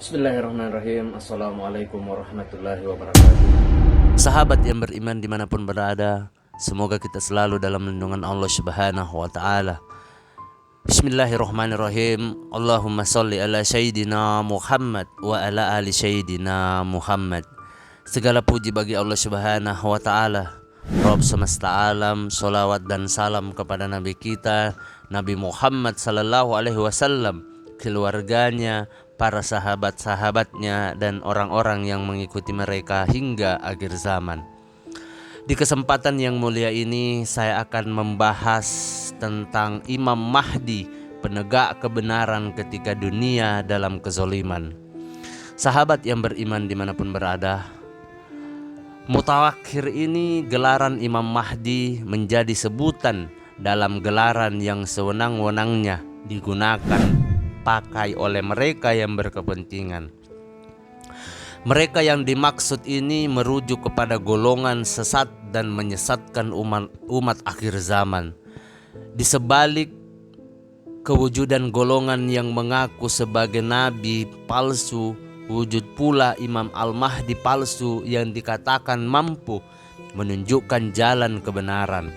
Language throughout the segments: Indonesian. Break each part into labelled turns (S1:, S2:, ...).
S1: Bismillahirrahmanirrahim. Assalamualaikum warahmatullahi wabarakatuh.
S2: Sahabat yang beriman dimanapun berada, semoga kita selalu dalam lindungan Allah Subhanahu wa Ta'ala. Bismillahirrahmanirrahim. Allahumma salli ala Sayyidina Muhammad wa ala ali Sayyidina Muhammad. Segala puji bagi Allah Subhanahu wa Ta'ala, Rabb semesta alam. Salawat dan salam kepada Nabi kita, Nabi Muhammad sallallahu alaihi wasallam, keluarganya, para sahabat-sahabatnya, dan orang-orang yang mengikuti mereka hingga akhir zaman. Di kesempatan yang mulia ini saya akan membahas tentang Imam Mahdi, penegak kebenaran ketika dunia dalam kezoliman. Sahabat yang beriman dimanapun berada, Mutawakhir ini, gelaran Imam Mahdi, menjadi sebutan dalam gelaran yang sewenang-wenangnya digunakan pakai oleh mereka yang berkepentingan. Mereka yang dimaksud ini merujuk kepada golongan sesat dan menyesatkan umat akhir zaman. Di sebalik kewujudan golongan yang mengaku sebagai nabi palsu, wujud pula Imam Al-Mahdi palsu yang dikatakan mampu menunjukkan jalan kebenaran.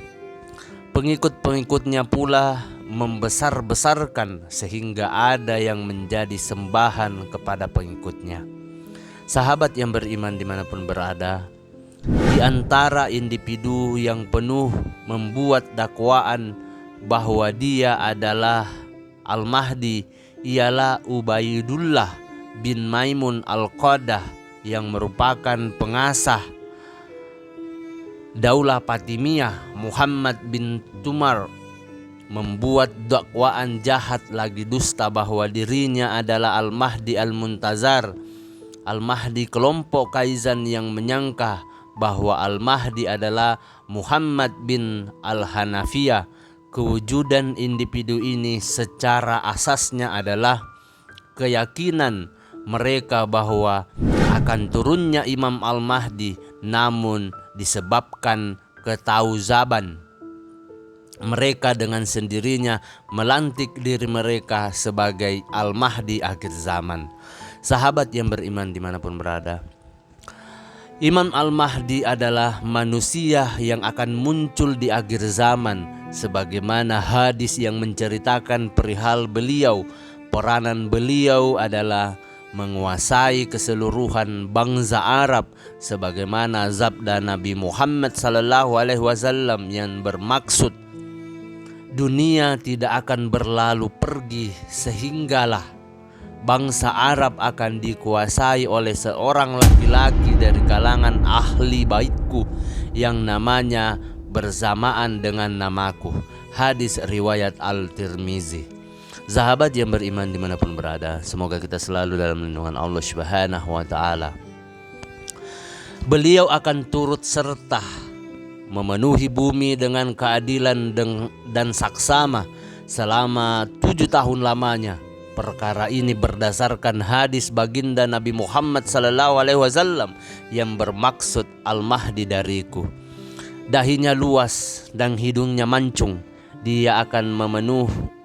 S2: Pengikut-pengikutnya pula membesar-besarkan sehingga ada yang menjadi sembahan kepada pengikutnya. Sahabat yang beriman dimanapun berada, di antara individu yang penuh membuat dakwaan bahwa dia adalah Al-Mahdi ialah Ubaidullah bin Maimun Al-Qadah yang merupakan pengasah Daulah Fatimiyah. Muhammad bin Tumar membuat dakwaan jahat lagi dusta bahwa dirinya adalah Al-Mahdi Al-Muntazar. Al-Mahdi kelompok Kaizan yang menyangka bahwa Al-Mahdi adalah Muhammad bin Al-Hanafiyah. Kewujudan individu ini secara asasnya adalah keyakinan mereka bahwa akan turunnya Imam Al-Mahdi, namun disebabkan ketauzaban, mereka dengan sendirinya melantik diri mereka sebagai Al-Mahdi akhir zaman. Sahabat yang beriman dimanapun berada, Imam Al-Mahdi adalah manusia yang akan muncul di akhir zaman, sebagaimana hadis yang menceritakan perihal beliau. Peranan beliau adalah menguasai keseluruhan bangsa Arab, sebagaimana sabda Nabi Muhammad sallallahu alaihi wasallam yang bermaksud dunia tidak akan berlalu pergi sehinggalah bangsa Arab akan dikuasai oleh seorang laki-laki dari kalangan ahli baitku yang namanya bersamaan dengan namaku. Hadis riwayat Al-Tirmizi. Sahabat yang beriman dimanapun berada, semoga kita selalu dalam lindungan Allah Subhanahu wa Ta'ala. Beliau akan turut serta memenuhi bumi dengan keadilan dan saksama selama 7 tahun lamanya. Perkara ini berdasarkan hadis baginda Nabi Muhammad sallallahu alaihi wasallam yang bermaksud Al-Mahdi dariku. Dahinya luas dan hidungnya mancung. Dia akan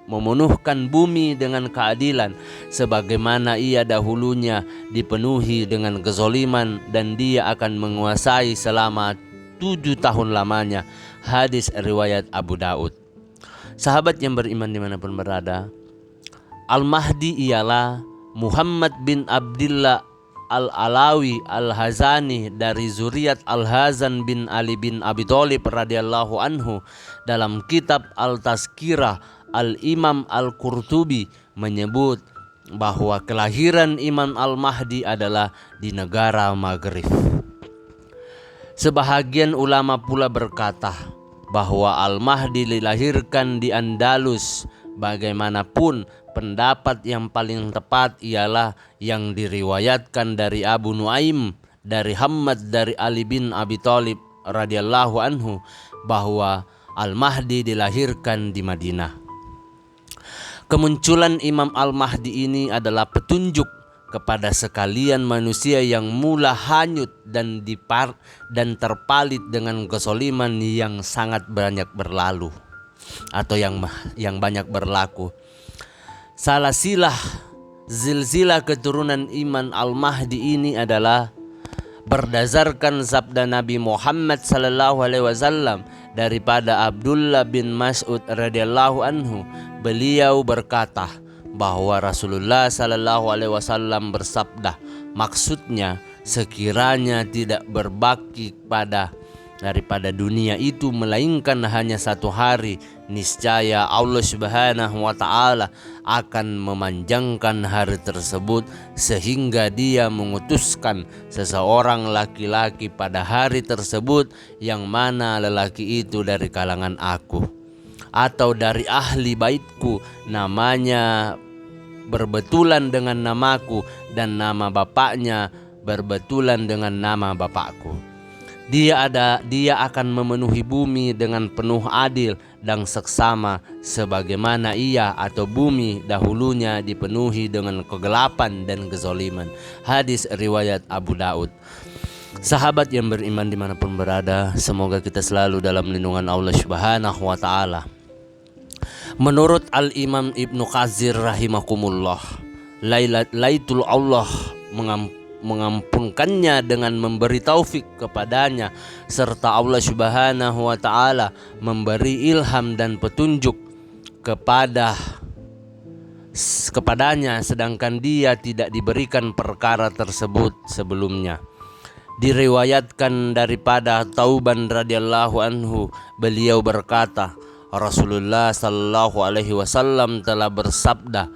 S2: memenuhkan bumi dengan keadilan sebagaimana ia dahulunya dipenuhi dengan kezoliman, dan dia akan menguasai selama 7 tahun lamanya. Hadis riwayat Abu Daud. Sahabat yang beriman dimanapun berada, Al-Mahdi ialah Muhammad bin Abdillah Al-Alawi Al-Hazani dari zuriat Al-Hazan bin Ali bin Abi Thalib radhiyallahu anhu. Dalam kitab Al-Tazkirah, Al-Imam Al-Qurtubi menyebut bahwa kelahiran Imam Al-Mahdi adalah di negara Maghrib. Sebahagian ulama pula berkata bahwa Al-Mahdi dilahirkan di Andalus. Bagaimanapun, pendapat yang paling tepat ialah yang diriwayatkan dari Abu Nuaim dari Hammad dari Ali bin Abi Thalib radhiyallahu anhu bahwa Al-Mahdi dilahirkan di Madinah. Kemunculan Imam Al-Mahdi ini adalah petunjuk kepada sekalian manusia yang mula hanyut dan terpalit dengan kezaliman yang sangat banyak berlalu atau yang banyak berlaku. Salasilah Silsilah keturunan iman Al-Mahdi ini adalah berdasarkan sabda Nabi Muhammad sallallahu alaihi wasallam daripada Abdullah bin Mas'ud radhiyallahu anhu. Beliau berkata bahwa Rasulullah sallallahu alaihi wasallam bersabda, maksudnya sekiranya tidak berbaki daripada dunia itu melainkan hanya satu hari, niscaya Allah Subhanahu wa taala akan memanjangkan hari tersebut sehingga Dia mengutuskan seseorang laki-laki pada hari tersebut, yang mana lelaki itu dari kalangan aku atau dari ahli baitku, namanya berbetulan dengan namaku dan nama bapaknya berbetulan dengan nama bapakku. Dia akan memenuhi bumi dengan penuh adil dan seksama, sebagaimana ia atau bumi dahulunya dipenuhi dengan kegelapan dan kezaliman. Hadis riwayat Abu Daud. Sahabat yang beriman dimanapun berada, semoga kita selalu dalam lindungan Allah Subhanahu wa ta'ala. Menurut Al-Imam Ibnu Katsir rahimakumullah, Lailatul Allah mengampunkannya dengan memberi taufik kepadanya, serta Allah Subhanahu wa ta'ala memberi ilham dan petunjuk kepadanya, sedangkan dia tidak diberikan perkara tersebut sebelumnya. Diriwayatkan daripada Tauban radhiyallahu anhu, beliau berkata, Rasulullah sallallahu alaihi wasallam telah bersabda,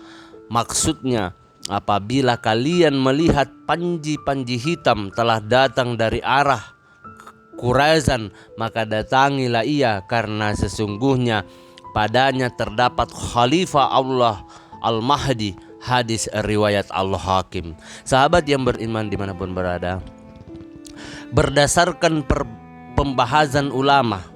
S2: maksudnya, apabila kalian melihat panji-panji hitam telah datang dari arah Quraizan, maka datangilah ia, karena sesungguhnya padanya terdapat Khalifah Allah Al-Mahdi. Hadis riwayat Al-Hakim. Sahabat yang beriman dimanapun berada, berdasarkan pembahasan ulama,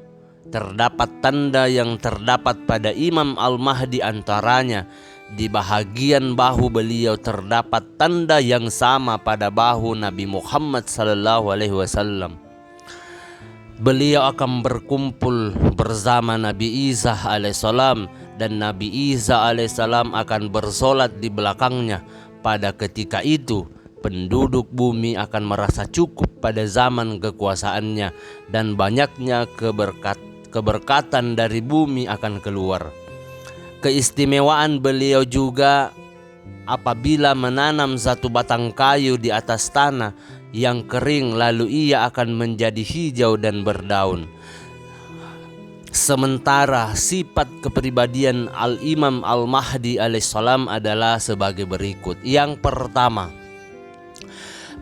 S2: terdapat tanda yang terdapat pada Imam Al-Mahdi, antaranya di bahagian bahu beliau terdapat tanda yang sama pada bahu Nabi Muhammad sallallahu alaihi wasallam. Beliau akan berkumpul bersama Nabi Isa alaihissalam, dan Nabi Isa alaihissalam akan bersolat di belakangnya. Pada ketika itu penduduk bumi akan merasa cukup pada zaman kekuasaannya, dan banyaknya keberkatan dari bumi akan keluar. Keistimewaan beliau juga apabila menanam satu batang kayu di atas tanah yang kering, lalu ia akan menjadi hijau dan berdaun. Sementara sifat kepribadian Al-Imam Al-Mahdi alaihissalam adalah sebagai berikut. Yang pertama,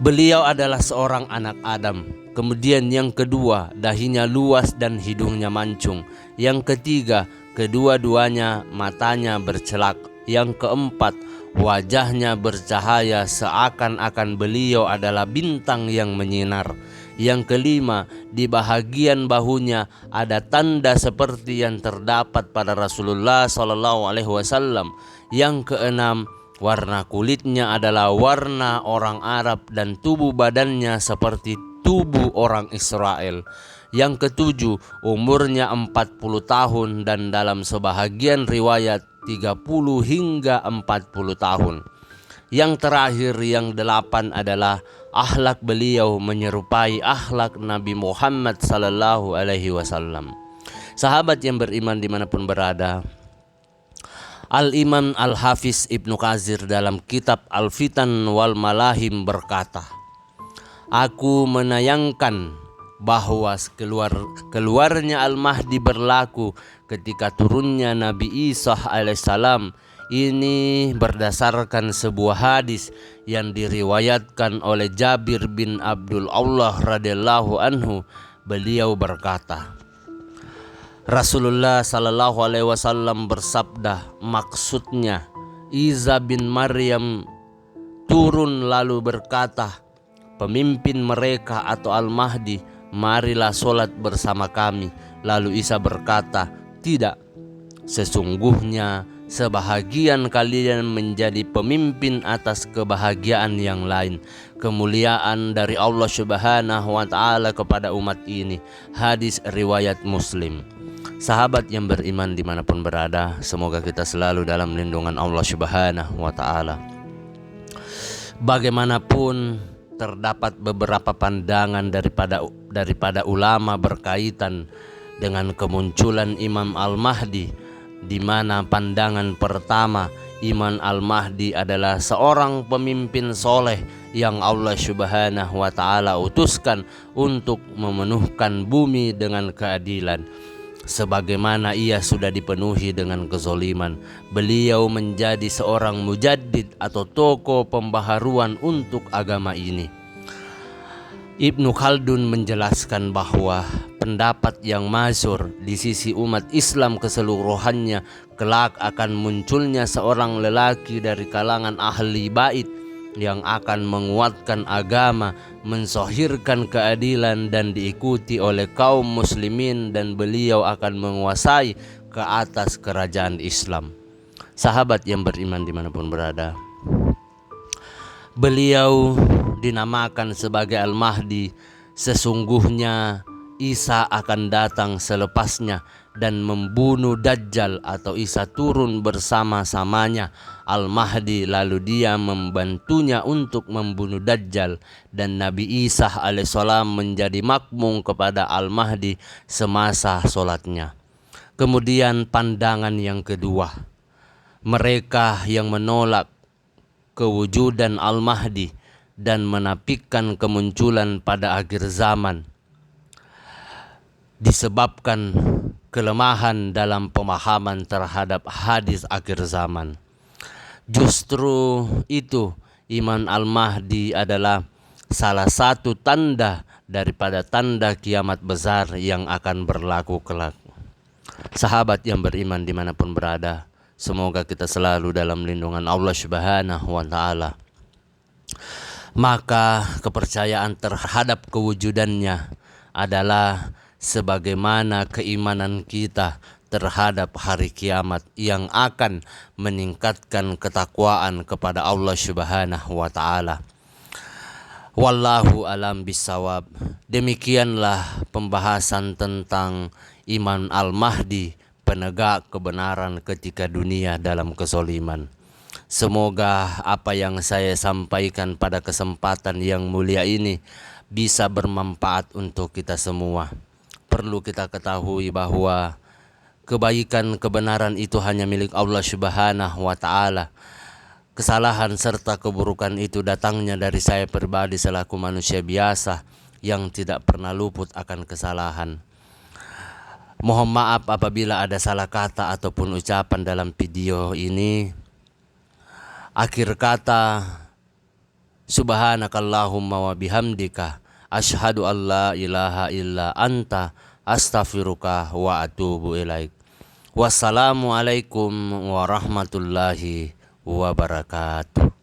S2: beliau adalah seorang anak Adam. Kemudian yang kedua, dahinya luas dan hidungnya mancung. Yang ketiga, kedua-duanya matanya bercelak. Yang keempat, wajahnya bercahaya seakan-akan beliau adalah bintang yang menyinar. Yang kelima, di bahagian bahunya ada tanda seperti yang terdapat pada Rasulullah SAW. Yang keenam, warna kulitnya adalah warna orang Arab dan tubuh badannya seperti tubuh orang Israel. Yang ketujuh, umurnya 40 tahun dan dalam sebahagian riwayat 30 hingga 40 tahun. Yang terakhir, yang delapan adalah akhlak beliau menyerupai akhlak Nabi Muhammad sallallahu alaihi wasallam. Sahabat yang beriman dimanapun berada, Al-Imam Al-Hafiz Ibnu Katsir dalam kitab Al-Fitan wal Malahim berkata, aku menayangkan bahwa keluarnya Al-Mahdi berlaku ketika turunnya Nabi Isa alaihissalam. Ini berdasarkan sebuah hadis yang diriwayatkan oleh Jabir bin Abdul Allah radhiyallahu anhu. Beliau berkata, Rasulullah sallallahu alaihi wasallam bersabda, maksudnya Isa bin Maryam turun lalu berkata, pemimpin mereka atau Al-Mahdi, marilah solat bersama kami. Lalu Isa berkata, tidak, sesungguhnya sebahagian kalian menjadi pemimpin atas kebahagiaan yang lain, kemuliaan dari Allah Subhanahu wa ta'ala kepada umat ini. Hadis riwayat Muslim. Sahabat yang beriman dimanapun berada, semoga kita selalu dalam lindungan Allah Subhanahu wa ta'ala. Bagaimanapun terdapat beberapa pandangan daripada ulama berkaitan dengan kemunculan Imam Al-Mahdi, di mana pandangan pertama, Imam Al-Mahdi adalah seorang pemimpin soleh yang Allah Subhanahu wa Ta'ala utuskan untuk memenuhkan bumi dengan keadilan. Sebagaimana ia sudah dipenuhi dengan kezoliman, beliau menjadi seorang mujaddid atau tokoh pembaharuan untuk agama ini. Ibnu Khaldun menjelaskan bahwa pendapat yang masyhur di sisi umat Islam keseluruhannya, kelak akan munculnya seorang lelaki dari kalangan ahli bait yang akan menguatkan agama, mensohirkan keadilan dan diikuti oleh kaum muslimin, dan beliau akan menguasai ke atas kerajaan Islam. Sahabat yang beriman dimanapun berada, beliau dinamakan sebagai Al-Mahdi. Sesungguhnya Isa akan datang selepasnya dan membunuh Dajjal, atau Isa turun bersama-samanya Al-Mahdi, lalu dia membantunya untuk membunuh Dajjal, dan Nabi Isa alaihissalam menjadi makmum kepada Al-Mahdi semasa sholatnya. Kemudian pandangan yang kedua, mereka yang menolak kewujudan Al-Mahdi dan menafikan kemunculan pada akhir zaman disebabkan kelemahan dalam pemahaman terhadap hadis akhir zaman. Justru itu, Imam Al-Mahdi adalah salah satu tanda daripada tanda kiamat besar yang akan berlaku kelak. Sahabat yang beriman dimanapun berada, semoga kita selalu dalam lindungan Allah Subhanahu wa Ta'ala. Maka kepercayaan terhadap kewujudannya adalah sebagaimana keimanan kita terhadap hari kiamat yang akan meningkatkan ketakwaan kepada Allah Subhanahu wa Ta'ala. Wallahu alam bisawab. Demikianlah pembahasan tentang Imam Al-Mahdi, penegak kebenaran ketika dunia dalam kezaliman. Semoga apa yang saya sampaikan pada kesempatan yang mulia ini bisa bermanfaat untuk kita semua. Perlu kita ketahui bahwa kebaikan kebenaran itu hanya milik Allah Subhanahu wa Ta'ala. Kesalahan serta keburukan itu datangnya dari saya pribadi selaku manusia biasa yang tidak pernah luput akan kesalahan. Mohon maaf apabila ada salah kata ataupun ucapan dalam video ini. Akhir kata, subhanakallahumma wa bihamdika asyhadu an la ilaha illa anta astaghfiruka wa atubu ilaik. Wassalamualaikum warahmatullahi wabarakatuh.